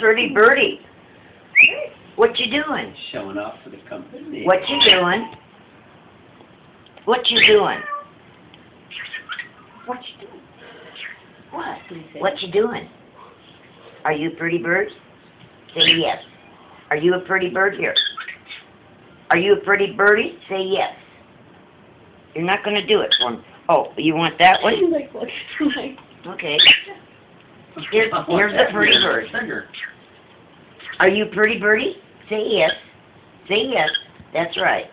Pretty birdie. What you doing? Showing off for the company. What you doing? What you doing? What you doing? What? What you doing? Are you a pretty bird? Say yes. Are you a pretty bird here? Are you a pretty birdie? Say yes. You're not going to do it for me. Oh, you want that one? Okay. Here's the pretty bird. Are you a pretty birdie? Say yes. Say yes. That's right.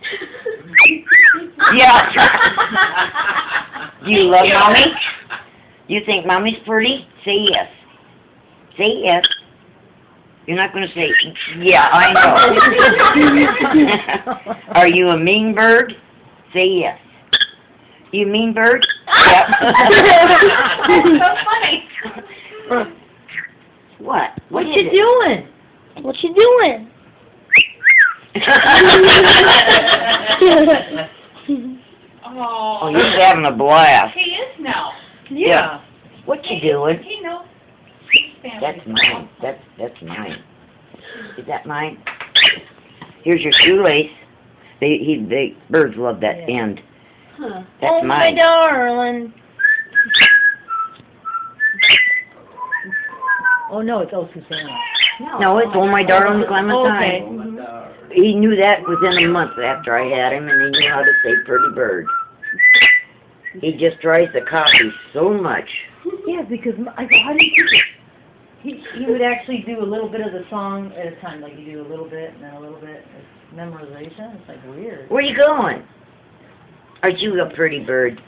Yeah. You love mommy? You think mommy's pretty? Say yes. Say yes. You're not going to say, yeah, I know. Are you a mean bird? Say yes. You mean bird? Yep. That's so funny. What? What you doing? What you doing? Oh, He's having a blast. he is now. Yeah. What you doing? He knows. That's mine. That's mine. Is that mine? Here's your shoelace. They birds love that end. Huh. That's oh, mine. my darling. Oh no, it's oh Susanna. No, it's oh my darling Clementine. Okay. He knew that within a month after I had him, and he knew how to say pretty bird. He just tries to copy so much. Yeah, because I go, how do you do it? He would actually do a little bit of the song at a time, like you do a little bit and then a little bit. It's memorization. It's like weird. Where you going? Aren't you a pretty bird?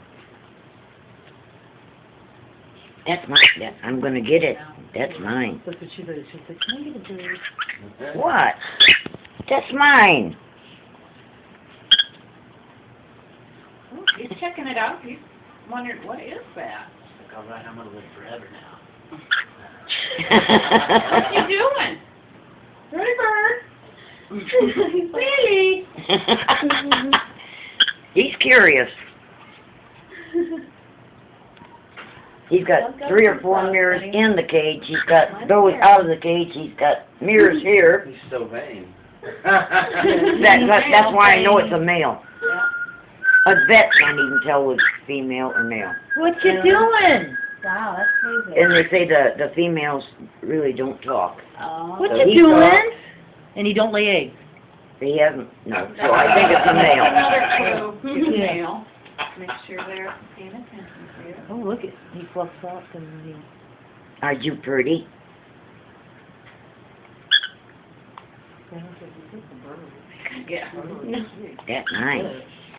That's mine. I'm gonna get it. That's mine. That's what she said. She said, "Can I get a bird?" What? That's mine. Oh, he's checking it out. He's wondering, what is that? Like, all right, I'm gonna live forever now. What you doing? Pretty bird. Willy. He's curious. He's got 3 or 4 mirrors in the cage. He's got those out of the cage. He's got mirrors here. He's so vain. That's why I know it's a male. Yeah. A vet can't even tell whether it's female or male. What you doing? Wow, that's crazy. And they say the females really don't talk. What So you he doing? talks. And he don't lay eggs. They haven't. No. So I think it's a male. Another clue. He's a male. Make sure they're paying attention to you. Oh, look it. He fluffs up and he... Are you pretty? Yeah. That's nice.